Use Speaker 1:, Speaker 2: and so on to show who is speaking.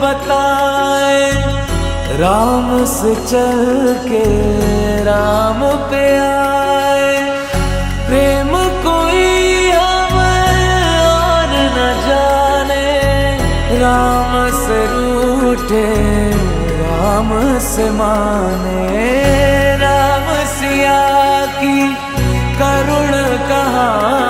Speaker 1: बताए, राम से चल के राम पे आए। प्रेम कोई हमें और न जाने, राम से रूठे राम से माने। राम सिया की करुण कहानी